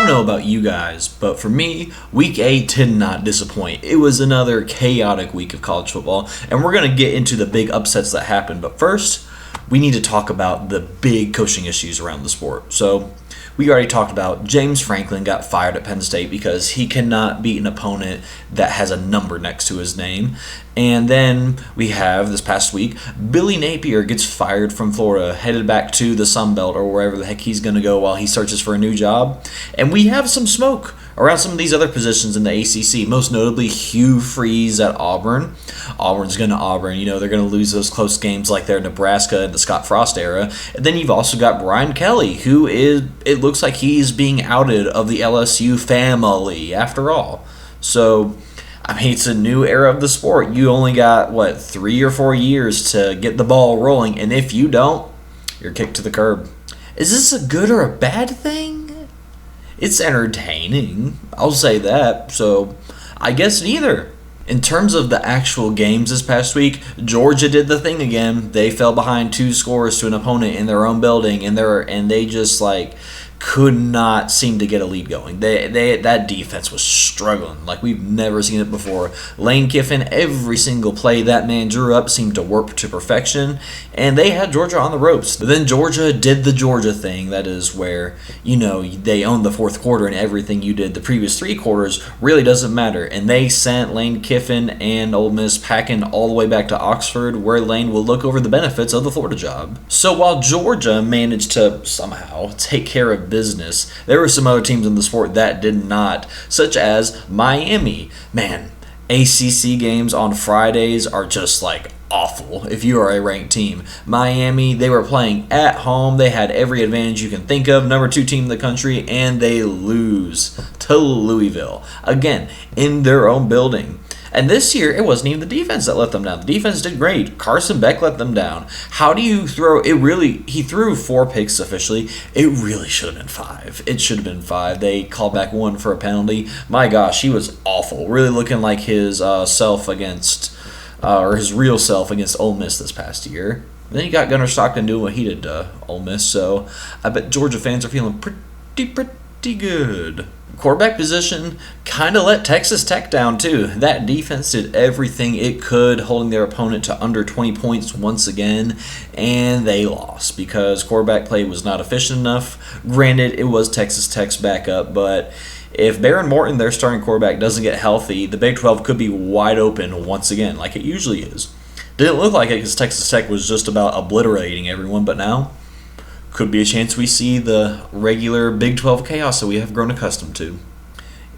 know about you guys, but for me, week 8 did not disappoint. It was another chaotic week of college football, and we're going to get into the big upsets that happened. But first, we need to talk about the big coaching issues around the sport. So, we already talked about James Franklin got fired at Penn State because he cannot beat an opponent that has a number next to his name. And then we have, this past week, Billy Napier gets fired from Florida, headed back to the Sun Belt or wherever the heck he's going to go while he searches for a new job. And we have some smoke around some of these other positions in the ACC, most notably Hugh Freeze at Auburn. Auburn's going to Auburn. You know, they're going to lose those close games like they're Nebraska in the Scott Frost era. And then you've also got Brian Kelly, who it looks like he's being outed of the LSU family after all. So, I mean, it's a new era of the sport. You only got, 3 or 4 years to get the ball rolling, and if you don't, you're kicked to the curb. Is this a good or a bad thing? It's entertaining, I'll say that, so I guess neither. In terms of the actual games this past week, Georgia did the thing again. They fell behind 2 scores to an opponent in their own building, and they just could not seem to get a lead going. That defense was struggling like we've never seen it before. Lane Kiffin, every single play that man drew up seemed to work to perfection, and they had Georgia on the ropes. But then Georgia did the Georgia thing, that is where, they owned the fourth quarter and everything you did the previous 3 quarters really doesn't matter. And they sent Lane Kiffin and Ole Miss packing all the way back to Oxford, where Lane will look over the benefits of the Florida job. So while Georgia managed to somehow take care of business, there were some other teams in the sport that did not, such as Miami. Man, ACC games on Fridays are just awful if you are a ranked team. Miami, they were playing at home. They had every advantage you can think of, number 2 team in the country, and they lose to Louisville. Again, in their own building. And this year, it wasn't even the defense that let them down. The defense did great. Carson Beck let them down. How do you throw it? He threw 4 picks officially. It really should have been 5. It should have been 5. They called back 1 for a penalty. My gosh, he was awful. Really looking like his self against, or his real self against Ole Miss this past year. And then you got Gunnar Stockton doing what he did to Ole Miss. So I bet Georgia fans are feeling pretty good. Quarterback position kind of let Texas Tech down too. That defense did everything it could, holding their opponent to under 20 points once again, and they lost because quarterback play was not efficient enough. Granted, it was Texas Tech's backup, but if Baron Morton, their starting quarterback, doesn't get healthy, the Big 12 could be wide open once again, like it usually is. Didn't look like it because Texas Tech was just about obliterating everyone, but now could be a chance we see the regular Big 12 chaos that we have grown accustomed to.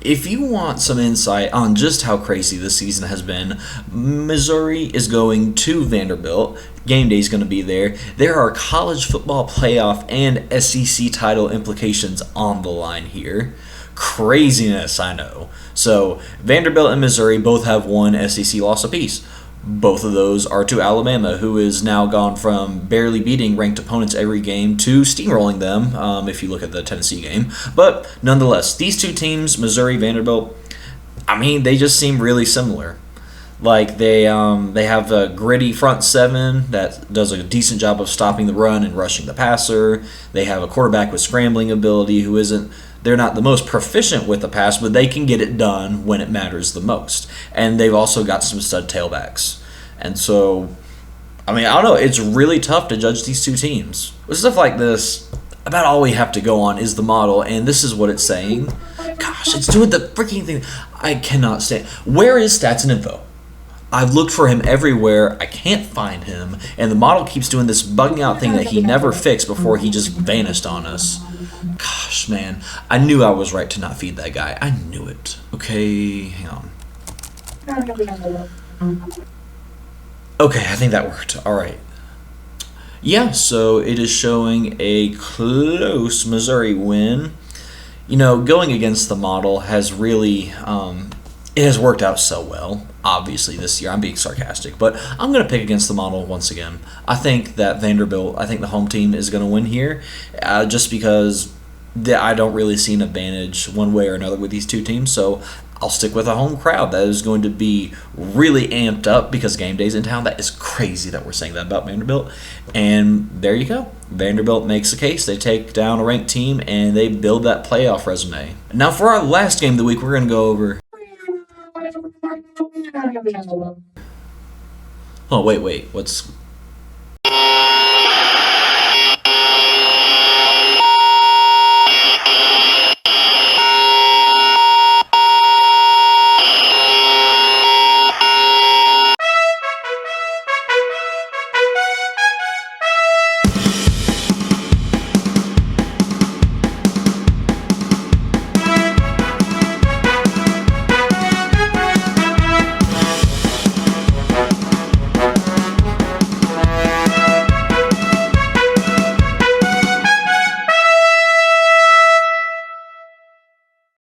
If you want some insight on just how crazy this season has been, Missouri is going to Vanderbilt. Game day is going to be there. There are college football playoff and SEC title implications on the line here. Craziness, I know. So, Vanderbilt and Missouri both have 1 SEC loss apiece. Both of those are to Alabama, who is now gone from barely beating ranked opponents every game to steamrolling them, if you look at the Tennessee game. But nonetheless, these 2 teams, Missouri, Vanderbilt, they just seem really similar. They have a gritty front 7 that does a decent job of stopping the run and rushing the passer. They have a quarterback with scrambling ability who they're not the most proficient with the pass, but they can get it done when it matters the most. And they've also got some stud tailbacks. And so, I don't know. It's really tough to judge these 2 teams. With stuff like this, about all we have to go on is the model, and this is what it's saying. Gosh, it's doing the freaking thing. I cannot stand. Where is Stats and Info? I've looked for him everywhere. I can't find him. And the model keeps doing this bugging out thing that he never fixed before he just vanished on us. Gosh, man. I knew I was right to not feed that guy. I knew it. Okay, hang on. Okay, I think that worked. All right. Yeah, so it is showing a close Missouri win. Going against the model has really, it has worked out so well, obviously, this year. I'm being sarcastic, but I'm going to pick against the model once again. I think that Vanderbilt, the home team, is going to win here, just because I don't really see an advantage one way or another with these 2 teams. So I'll stick with a home crowd. That is going to be really amped up because game day's in town. That is crazy that we're saying that about Vanderbilt. And there you go. Vanderbilt makes a case. They take down a ranked team and they build that playoff resume. Now, for our last game of the week, we're going to go over. Oh, wait.